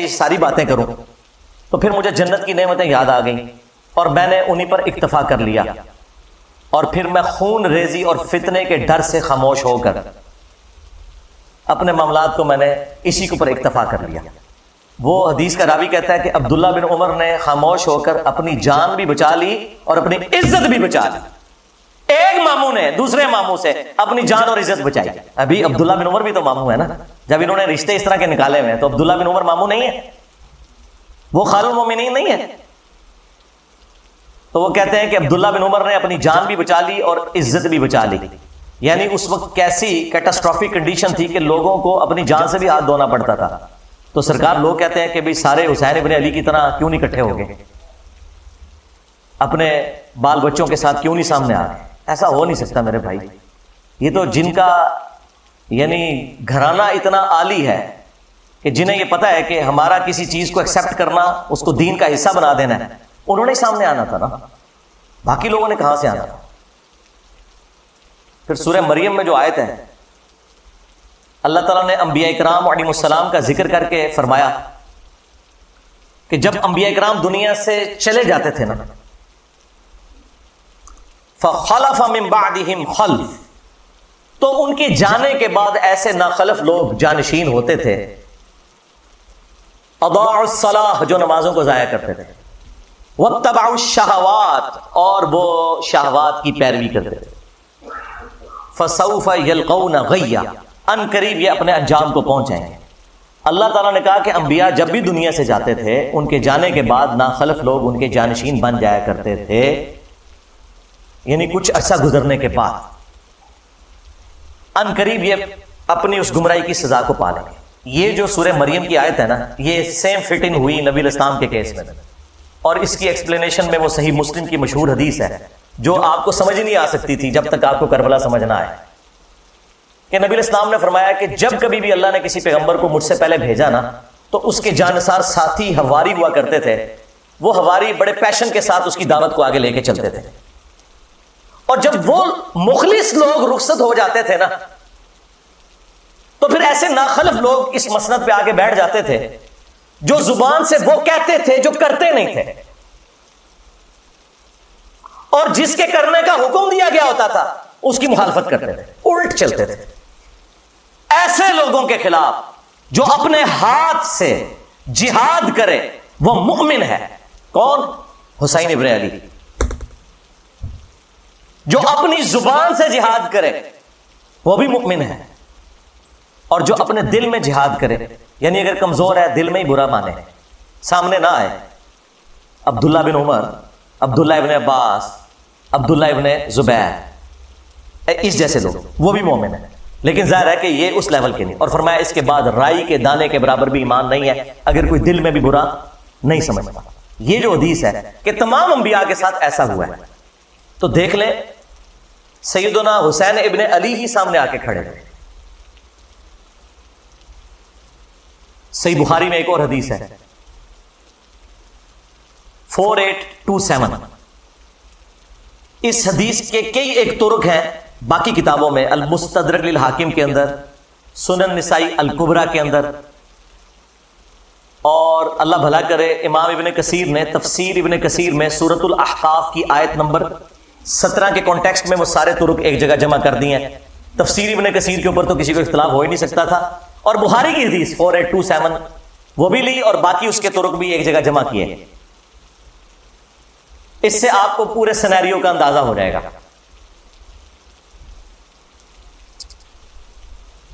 یہ ساری باتیں کروں تو پھر مجھے جنت کی نعمتیں یاد آ گئیں اور میں نے انہی پر اکتفا کر لیا، اور پھر میں خون ریزی اور فتنے کے ڈر سے خاموش ہو کر اپنے معاملات کو میں نے اسی کے اوپر اکتفا کر لیا۔ وہ حدیث کا راوی کہتا ہے کہ عبداللہ بن عمر نے خاموش ہو کر اپنی جان بھی بچا لی اور اپنی عزت بھی بچا لی۔ ایک ماموں نے دوسرے ماموں سے اپنی جان اور عزت بچائی۔ ابھی عبداللہ بن عمر بھی تو ماموں ہے نا، جب انہوں نے رشتے اس طرح کے نکالے ہوئے ہیں تو عبداللہ بن عمر ماموں نہیں ہے، وہ خال المومنین نہیں ہے۔ تو وہ کہتے ہیں کہ عبداللہ بن عمر نے اپنی جان بھی بچا لی اور عزت بھی بچا لی، یعنی اس وقت کیسی کیٹاسٹرافک کنڈیشن تھی کہ لوگوں کو اپنی جان سے بھی ہاتھ دھونا پڑتا تھا۔ تو سرکار لوگ کہتے ہیں کہ بھئی سارے حسین ابن علی کی طرح کیوں نہیں اکٹھے ہو گئے، اپنے بال بچوں کے ساتھ کیوں نہیں سامنے آ گئے؟ ایسا ہو نہیں سکتا میرے بھائی، یہ تو جن کا یعنی گھرانہ اتنا عالی ہے کہ جنہیں یہ پتا ہے کہ ہمارا کسی چیز کو ایکسیپٹ کرنا، اس کو دین کا حصہ بنا دینا ہے، انہوں نے سامنے آنا تھا نا، باقی لوگوں نے کہاں سے آنا تھا؟ پھر سورہ مریم میں جو آیت ہے، اللہ تعالیٰ نے انبیاء اکرام علیہ السلام کا ذکر کر کے فرمایا کہ جب انبیاء اکرام دنیا سے چلے جاتے تھے نا، فَخَلَفَ مِن بَعْدِهِمْ خَلْفٌ، تو ان کے جانے کے بعد ایسے ناخلف لوگ جانشین ہوتے تھے، اضاعوا الصلاۃ، جو نمازوں کو ضائع کرتے تھے، واتبعوا الشہوات، اور وہ شہوات کی پیروی کرتے تھے، فَسَوْفَ يَلْقَوْنَ غَيًّا، ان قریب یہ اپنے انجام کو پہنچ جائیں گے۔ اللہ تعالیٰ نے کہا کہ انبیاء جب بھی دنیا سے جاتے تھے، ان کے جانے کے بعد ناخلف لوگ ان کے جانشین بن جایا کرتے تھے، یعنی کچھ عرصہ گزرنے کے بعد ان قریب یہ اپنی اس گمراہی کی سزا کو پا لیں گے۔ یہ جو سورہ مریم کی آیت ہے نا، یہ سیم فٹنگ ہوئی نبی الاسلام کے کیس میں، اور اس کی ایکسپلینیشن میں وہ صحیح مسلم کی مشہور حدیث ہے جو آپ کو سمجھ نہیں آ سکتی تھی جب تک آپ کو کربلا سمجھ نہ آئے، کہ نبی الاسلام نے فرمایا کہ جب کبھی بھی اللہ نے کسی پیغمبر کو مجھ سے پہلے بھیجا نا، تو اس کے جانسار ساتھی حواری ہوا کرتے تھے، وہ حواری بڑے پیشن کے ساتھ اس کی دعوت کو آگے لے کے چلتے تھے، اور جب وہ مخلص لوگ رخصت ہو جاتے تھے نا، تو پھر ایسے ناخلف لوگ اس مسند پہ آگے بیٹھ جاتے تھے جو زبان سے وہ کہتے تھے جو کرتے نہیں تھے، اور جس کے کرنے کا حکم دیا گیا ہوتا تھا اس کی مخالفت کرتے تھے، الٹ چلتے تھے۔ ایسے لوگوں کے خلاف جو اپنے ہاتھ سے جہاد کرے وہ مومن ہے۔ کون؟ حسین ابن علی۔ جو اپنی زبان سے جہاد کرے وہ بھی مومن ہے، اور جو اپنے دل میں جہاد کرے، یعنی اگر کمزور ہے، دل میں ہی برا مانے، سامنے نہ آئے، عبداللہ بن عمر، عبداللہ ابن عباس، عبداللہ ابن زبیر، اس جیسے لوگ، وہ بھی مومن ہیں، لیکن ظاہر ہے کہ یہ اس لیول کے نہیں۔ اور فرمایا اس کے بعد رائی کے دانے کے برابر بھی ایمان نہیں ہے اگر کوئی دل میں بھی برا نہیں سمجھتا۔ یہ جو حدیث ہے کہ تمام انبیاء کے ساتھ ایسا ہوا ہے، تو دیکھ لیں سیدنا حسین ابن علی ہی سامنے آ کے کھڑے تھے۔ صحیح بخاری میں ایک اور حدیث ہے 4827، اس حدیث کے کئی ایک طرق ہیں باقی کتابوں میں، المستدرک للحاکم کے اندر، سنن نسائی الکبریٰ کے اندر، اور اللہ بھلا کرے امام ابن کثیر نے تفسیر ابن کثیر میں سورۃ الاحقاف کی آیت نمبر 17 کے کانٹیکسٹ میں وہ سارے طرق ایک جگہ جمع کر دی ہیں۔ تفسیر ابن کثیر کے اوپر تو کسی کو اختلاف ہو ہی نہیں سکتا تھا، اور بخاری کی حدیث 4827 وہ بھی لی اور باقی اس کے طرق بھی ایک جگہ جمع کیے۔ اس سے آپ کو پورے سینیریو کا اندازہ ہو جائے گا۔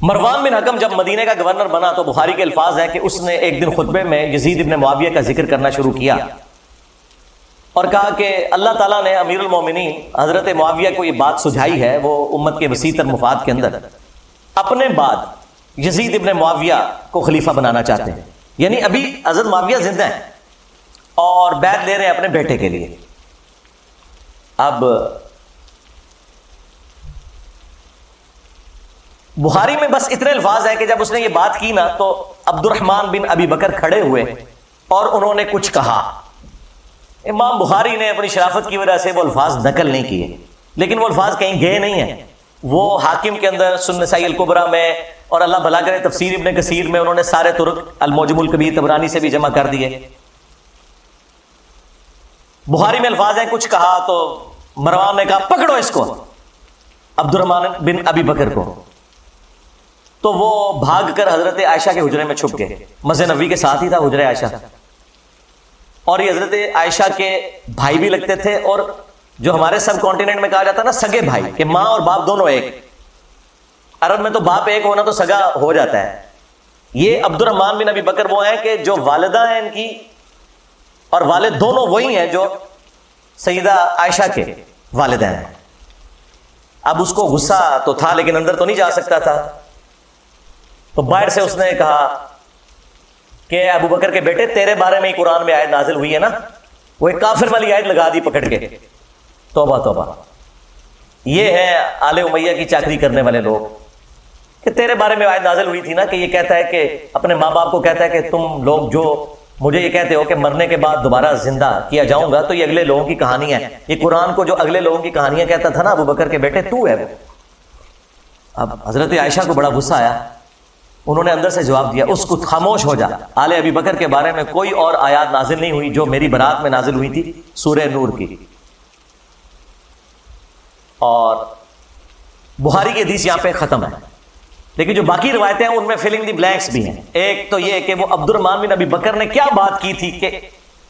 مروان بن حکم جب مدینہ کا گورنر بنا تو بخاری کے الفاظ ہیں کہ اس نے ایک دن خطبے میں یزید ابن معاویہ کا ذکر کرنا شروع کیا اور کہا کہ اللہ تعالیٰ نے امیر المومنین حضرت معاویہ کو یہ بات سجھائی ہے، وہ امت کے وسیع تر مفاد کے اندر اپنے بعد یزید ابن معاویہ کو خلیفہ بنانا چاہتے ہیں، یعنی ابھی حضرت معاویہ زندہ ہیں اور بیعت لے رہے ہیں اپنے بیٹے کے لیے۔ اب بخاری میں بس اتنے الفاظ ہیں کہ جب اس نے یہ بات کی نا تو عبد الرحمن بن ابی بکر کھڑے ہوئے اور انہوں نے کچھ کہا۔ امام بخاری نے اپنی شرافت کی وجہ سے وہ الفاظ نقل نہیں کیے، لیکن وہ الفاظ کہیں گئے نہیں ہیں، وہ حاکم کے اندر، سنن نسائی الکبریٰ میں، اور اللہ بھلا کرے تفسیر ابن کثیر میں انہوں نے سارے طرق المعجم الکبیر طبرانی سے بھی جمع کر دیے. بخاری میں الفاظ ہیں کچھ کہا تو مروان نے کہا پکڑو اس کو عبد الرحمن بن ابی بکر کو, تو وہ بھاگ کر حضرت عائشہ کے حجرے میں چھپ گئے. مسجد نبوی کے ساتھ ہی تھا حجرہ عائشہ, اور یہ حضرت عائشہ کے بھائی بھی لگتے تھے, اور جو ہمارے سب کانٹیننٹ میں کہا جاتا ہے نا سگے بھائی, کہ ماں اور باپ دونوں ایک. عرب میں تو باپ ایک ہونا تو سگا ہو جاتا ہے. یہ عبد الرحمن بن ابی بکر وہ ہیں کہ جو والدہ ہیں ان کی اور والد دونوں وہی ہیں جو سیدہ عائشہ کے والدین ہیں. اب اس کو غصہ تو تھا لیکن اندر تو نہیں جا سکتا تھا, تو باہر سے اس نے کہا کہ ابو بکر کے بیٹے تیرے بارے میں ہی قرآن میں آیت نازل ہوئی ہے نا. وہ ایک کافر والی آیت لگا دی پکڑ کے. توبہ توبہ, یہ ہے آل امیہ کی چاکری کرنے والے لوگ, کہ تیرے بارے میں آیت نازل ہوئی تھی نا کہ یہ کہتا ہے کہ اپنے ماں باپ کو کہتا ہے کہ تم لوگ جو مجھے یہ کہتے ہو کہ مرنے کے بعد دوبارہ زندہ کیا جاؤں گا, تو یہ اگلے لوگوں کی کہانی ہے. یہ قرآن کو جو اگلے لوگوں کی کہانیاں کہتا تھا نا ابو بکر کے بیٹے تو ہے وہ. اب حضرت عائشہ کو بڑا غصہ آیا, انہوں نے اندر سے جواب دیا اس کو خاموش ہو جا, آل ابی بکر کے بارے میں کوئی اور آیات نازل نہیں ہوئی جو میری برات میں نازل ہوئی تھی سورہ نور کی. اور بخاری کی حدیث یہاں پہ ختم ہے, لیکن جو باقی روایتیں ہیں ان میں فلنگ دی بلینکس بھی ہیں. ایک تو یہ کہ وہ عبد الرحمن بن ابی بکر نے کیا بات کی تھی کہ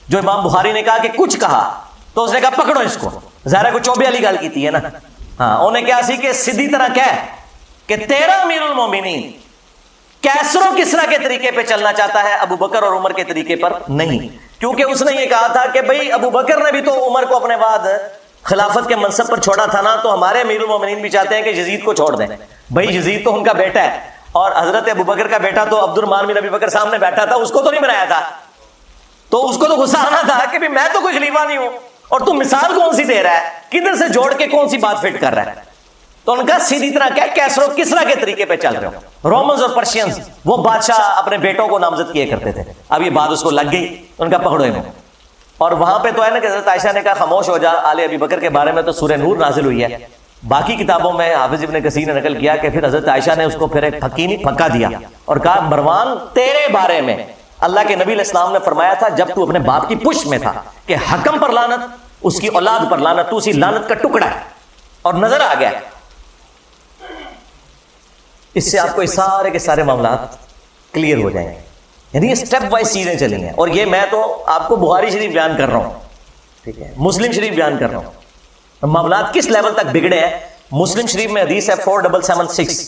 جو امام بخاری نے کہا کہ کچھ کہا تو اس نے کہا پکڑو اس کو. ظاہر ہے کو چوبے والی گل کی تھی ہے نا. ہاں انہیں کیا سی کہ سیدھی طرح کہہ کہ تیرا امیر المومنین کیسر و کسرا کے طریقے پہ چلنا چاہتا ہے, ابو بکر اور عمر کے طریقے پر نہیں. کیونکہ اس نے یہ کہا تھا کہ بھئی ابو بکر نے بھی تو عمر کو اپنے بعد خلافت کے منصب پر چھوڑا تھا نا, تو ہمارے امیر المومنین بھی چاہتے ہیں کہ یزید کو چھوڑ دیں. بھئی یزید تو ان کا بیٹا ہے, اور حضرت ابو بکر کا بیٹا تو عبد الرحمن بن ابی بکر سامنے بیٹھا تھا, اس کو تو نہیں بنایا تھا, تو اس کو تو غصہ آنا تھا کہ میں تو کوئی خلیفہ نہیں ہوں اور تم مثال کون سی دے رہا ہے, کدھر سے جوڑ کے کون سی بات فٹ کر رہا ہے. تو ان کا سیدھی طرح کیا کیسر و کسرا کے طریقے پہ چل رہے ہو. رومنز اور پرشینز وہ بادشاہ اپنے بیٹوں کو نامزد کیے کرتے تھے. اب یہ بات اس کو لگ گئی, ان کا پکڑو انہوں. اور وہاں پہ تو ہے نا کہ حضرت عائشہ نے کہا خاموش ہو جا, آل ابی بکر کے بارے میں تو سورہ نور نازل ہوئی ہے. باقی کتابوں میں حافظ ابن کثیر نے نقل کیا کہ پھر حضرت عائشہ نے اس کو پھر ایک پھکا دیا اور کہا مروان تیرے بارے میں اللہ کے نبی علیہ السلام نے فرمایا تھا جب تو اپنے باپ کی پشت میں تھا کہ حکم پر لعنت, اس کی اولاد پر لعنت, تو اسی لعنت کا ٹکڑا ہے. اور نظر آ گیا. اس سے آپ کو سارے کے سارے معاملات کلیئر ہو جائیں گے. یعنی یہ سٹیپ وائز چیزیں چلی ہیں, اور یہ میں تو آپ کو بخاری شریف بیان کر رہا ہوں, ٹھیک ہے, مسلم شریف بیان کر رہا ہوں. معاملات کس لیول تک بگڑے ہیں. مسلم شریف میں حدیث ہے 4776,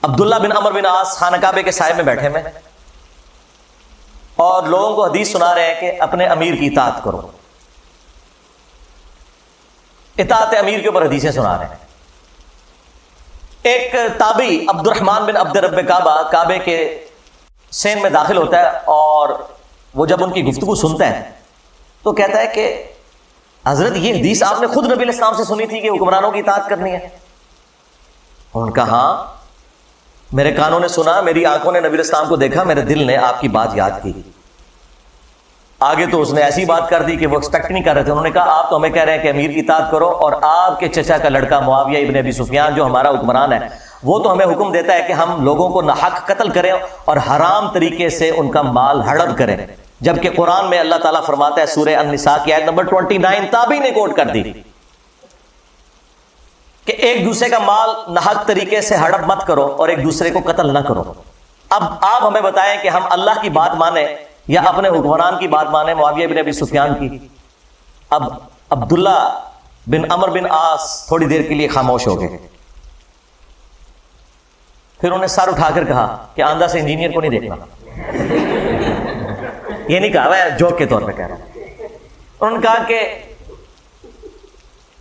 عبداللہ بن عمر بن عاص خانہ کعبے کے سائے میں بیٹھے میں اور لوگوں کو حدیث سنا رہے ہیں کہ اپنے امیر کی اطاعت کرو. اطاعت امیر کے اوپر حدیثیں سنا رہے ہیں. ایک تابعی عبد الرحمن بن عبد رب کعبہ کعبے کے سین میں داخل ہوتا ہے, اور وہ جب ان کی گفتگو سنتا ہے تو کہتا ہے کہ حضرت یہ حدیث آپ نے خود نبی علیہ السلام سے سنی تھی کہ حکمرانوں کی اطاعت کرنی ہے. اور ان کا ہاں میرے کانوں نے سنا, میری آنکھوں نے نبی علیہ السلام کو دیکھا, میرے دل نے آپ کی بات یاد کی. آگے تو اس نے ایسی بات کر دی کہ وہ ایکسپیکٹ نہیں کر رہے تھے. انہوں نے کہا آپ تو ہمیں کہہ رہے ہیں کہ امیر کی اطاعت کرو, اور آپ کے چچا کا لڑکا معاویہ ابن ابی سفیان جو ہمارا حکمران ہے وہ تو ہمیں حکم دیتا ہے کہ ہم لوگوں کو ناحق قتل کریں اور حرام طریقے سے ان کا مال ہڑپ کریں, جبکہ قرآن میں اللہ تعالیٰ فرماتا ہے سورہ النساء کی آیت نمبر 29 تابعی نے کوٹ کر دی کہ ایک دوسرے کا مال ناحق طریقے سے ہڑپ مت کرو اور ایک دوسرے کو قتل نہ کرو. اب آپ ہمیں بتائیں کہ ہم اللہ کی بات مانیں یا اپنے حکمران کی بات مانیں, معاویہ بن ابی سفیان کی. اب عبداللہ بن عمر بن عاص تھوڑی دیر کے لیے خاموش ہو گئے, پھر انہیں سر اٹھا کر کہا کہ آندھا سے انجینئر کو نہیں دیکھنا. یہ نہیں کہا, میں جوک کے طور پہ کہہ رہا ہوں. انہوں نے کہا کہ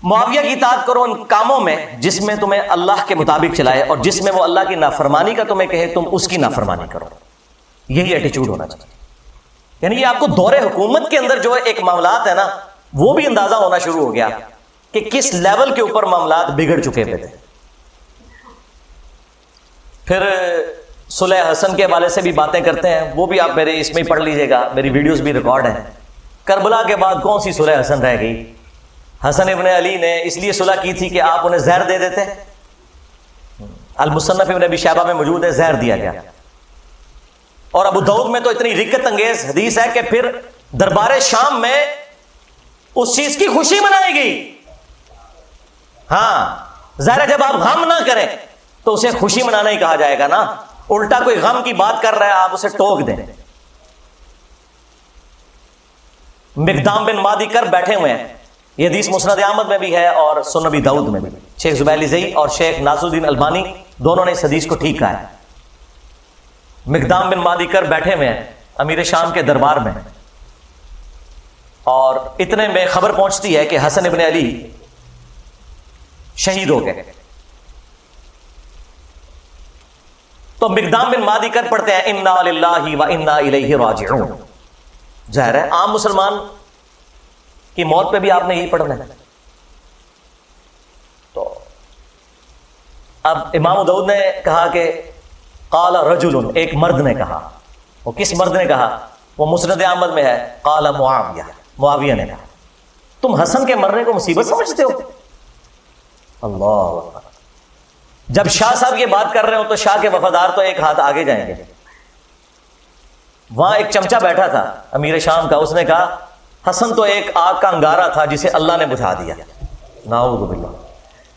معاویہ کی اطاعت کرو ان کاموں میں جس میں تمہیں اللہ کے مطابق چلائے, اور جس میں وہ اللہ کی نافرمانی کا تمہیں کہے تم اس کی نافرمانی کرو. یہی ایٹیچیوڈ ہونا چاہیے. یعنی یہ آپ کو دور حکومت کے اندر جو ایک معاملات ہے نا وہ بھی اندازہ ہونا شروع ہو گیا کہ کس لیول کے اوپر معاملات بگڑ چکے ہوئے تھے. پھر صلح حسن کے حوالے سے بھی باتیں کرتے ہیں, وہ بھی آپ میرے اس میں ہی پڑھ لیجئے گا, میری ویڈیوز بھی ریکارڈ ہیں. کربلا کے بعد کون سی صلح حسن رہ گئی. حسن ابن علی نے اس لیے صلح کی تھی کہ آپ انہیں زہر دے دیتے المصنف ابن ابی شیبہ میں موجود ہے، زہر دیا گیا. اور ابو داؤد میں تو اتنی رکت انگیز حدیث ہے کہ پھر دربار شام میں اس چیز کی خوشی منائی گئی. ہاں ظاہر ہے جب آپ غم نہ کریں تو اسے خوشی منانا ہی کہا جائے گا نا. الٹا کوئی غم کی بات کر رہا ہے آپ اسے ٹوک دیں. مقدام بن مادی کر بیٹھے ہوئے ہیں، یہ حدیث مسند احمد میں بھی ہے اور سنن ابی داؤد میں بھی. شیخ زبیلی زئی اور شیخ ناصر الدین البانی دونوں نے اس حدیث کو ٹھیک کہا ہے. مقدام بن مادی کر بیٹھے ہوئے ہیں امیر شام کے دربار میں، اور اتنے میں خبر پہنچتی ہے کہ حسن ابن علی شہید ہو گئے. تو مقدام بن مادی کر پڑھتے ہیں انا للہ و انا الیہ راجعون. ظاہر ہے عام مسلمان کی موت پہ بھی آپ نے یہی پڑھنا ہے. تو اب امام داؤد نے کہا کہ قال رجل، ایک مرد نے کہا. وہ کس مرد نے کہا؟ وہ مسند احمد میں ہے. قال معاویہ، معاویہ نے کہا تم حسن کے مرنے کو مصیبت سمجھتے ہو؟ اللہ. جب شاہ صاحب یہ بات کر رہے ہو تو شاہ کے وفادار تو ایک ہاتھ آگے جائیں گے. وہاں ایک چمچا بیٹھا تھا امیر شام کا، اس نے کہا حسن تو ایک آگ کا انگارہ تھا جسے اللہ نے بجھا دیا. نعوذ باللہ.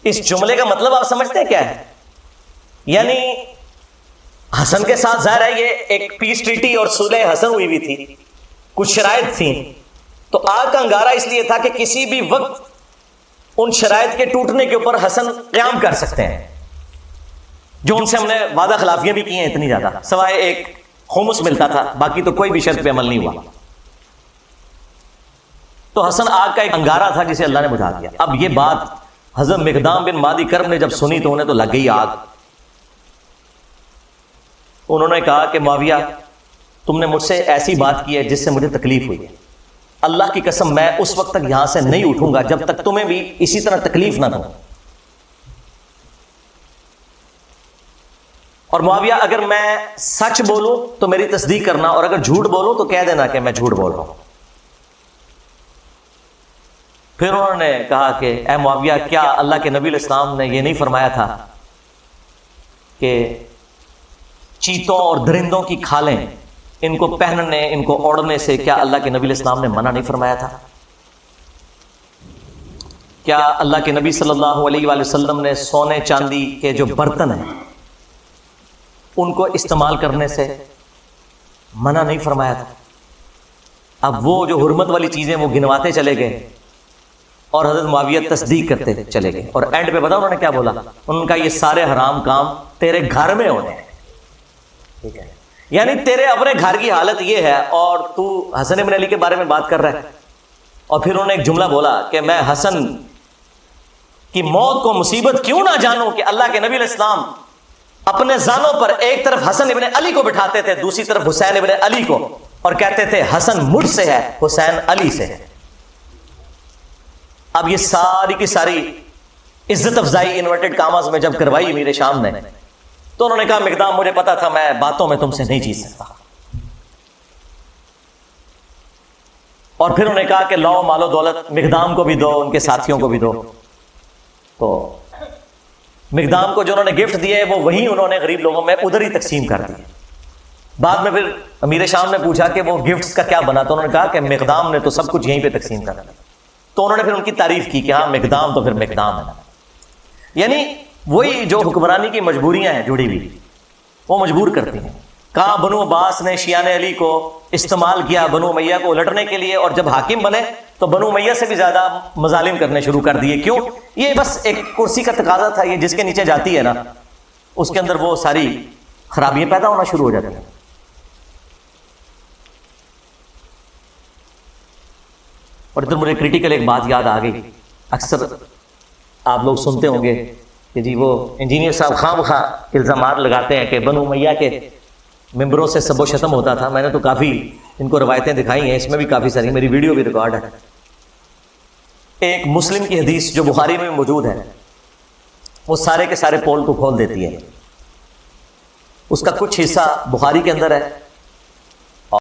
اس جملے کا مطلب آپ سمجھتے ہیں کیا ہے؟ یعنی حسن کے ساتھ ظاہر ہے یہ ایک پیس ٹریٹی اور صلح حسن ہوئی تھی، کچھ شرائط تھیں، تو آگ کا انگارہ اس لیے تھا کہ کسی بھی وقت ان شرائط کے ٹوٹنے کے اوپر حسن قیام کر سکتے ہیں، جو ان سے ہم نے وعدہ خلافیاں بھی کی ہیں اتنی زیادہ، سوائے ایک خمس ملتا تھا، باقی تو کوئی بھی شرط پہ عمل نہیں ہوا. تو حسن آگ کا ایک انگارہ تھا جسے اللہ نے بجھا دیا. اب یہ بات حضرت مقدام بن مادی کرب نے جب سنی تو انہیں تو لگ گئی آگ. انہوں نے کہا کہ معاویہ تم نے مجھ سے ایسی بات کی ہے جس سے مجھے تکلیف ہوئی ہے. اللہ کی قسم میں اس وقت تک یہاں سے نہیں اٹھوں گا جب تک تمہیں بھی اسی طرح تکلیف نہ دوں. اور معاویہ اگر میں سچ بولوں تو میری تصدیق کرنا، اور اگر جھوٹ بولوں تو کہہ دینا کہ میں جھوٹ بول رہا ہوں. پھر انہوں نے کہا کہ اے معاویہ کیا اللہ کے نبی علیہ السلام نے یہ نہیں فرمایا تھا کہ چیتوں اور درندوں کی کھالیں ان کو پہننے ان کو اوڑھنے سے کیا اللہ کے نبی علیہ السلام نے منع نہیں فرمایا تھا؟ کیا اللہ کے نبی صلی اللہ علیہ وآلہ وسلم نے سونے چاندی کے جو برتن ہیں ان کو استعمال کرنے سے منع نہیں فرمایا تھا؟ اب وہ جو حرمت والی چیزیں وہ گنواتے چلے گئے اور حضرت معاویہ تصدیق کرتے چلے گئے، اور اینڈ پہ بتا انہوں نے کیا بولا؟ ان کا یہ سارے حرام کام تیرے گھر میں ہونے ہیں. ٹھیک ہے، یعنی تیرے اپنے گھر کی حالت یہ ہے اور تو حسن بن علی کے بارے میں بات کر رہا ہے. اور پھر انہوں نے ایک جملہ بولا کہ میں حسن کی موت کو مصیبت کیوں نہ جانوں کہ اللہ کے نبی علیہ السلام اپنے زانوں پر ایک طرف حسن ابن علی کو بٹھاتے تھے، دوسری طرف حسین ابن علی کو، اور کہتے تھے حسن مجھ سے ہے، حسین علی سے ہے. اب یہ ساری کی ساری عزت افزائی انورٹڈ کاماز میں جب کروائی میرے شام نے، تو انہوں نے کہا مقدام مجھے پتا تھا میں باتوں میں تم سے نہیں جیت سکتا. اور پھر انہوں نے کہا کہ لاؤ مال و دولت مقدام کو بھی دو، ان کے ساتھیوں کو بھی دو. تو مقدام کو جو انہوں نے گفٹ دیے وہ وہی انہوں نے غریب لوگوں میں ادھر ہی تقسیم کر دیے. بعد میں پھر امیر شام نے پوچھا کہ وہ گفٹس کا کیا بنا، تو انہوں نے کہا کہ مقدام نے تو سب کچھ یہیں پہ تقسیم کر دیا. تو انہوں نے پھر ان کی تعریف کی کہ ہاں مقدام تو پھر مقدام ہے. یعنی وہی جو حکمرانی کی مجبوریاں ہیں جڑی ہوئی وہ مجبور کرتی ہیں. کہاں بنو عباس نے شیعان علی کو استعمال کیا بنو امیہ کو الٹنے کے لیے، اور جب حاکم بنے تو بنو امیہ سے بھی زیادہ مظالم کرنے شروع کر دیے. کیوں؟ یہ بس ایک کرسی کا تقاضا تھا، یہ جس کے نیچے جاتی ہے نا اس کے اندر وہ ساری خرابیاں پیدا ہونا شروع ہو جاتی ہیں. اور ادھر مجھے کریٹیکل ایک بات یاد آ گئی. اکثر آپ لوگ سنتے ہوں گے کہ جی وہ انجینئر صاحب خواہ بخواہ الزامات لگاتے ہیں کہ بنو امیہ کے ممبروں سے سب و شتم ہوتا تھا. میں نے تو کافی ان کو روایتیں دکھائی ہیں، اس میں بھی کافی ساری میری ویڈیو بھی ریکارڈ ہے. ایک مسلم کی حدیث جو بخاری میں موجود ہے وہ سارے کے سارے پول کو کھول دیتی ہے. اس کا کچھ حصہ بخاری کے اندر ہے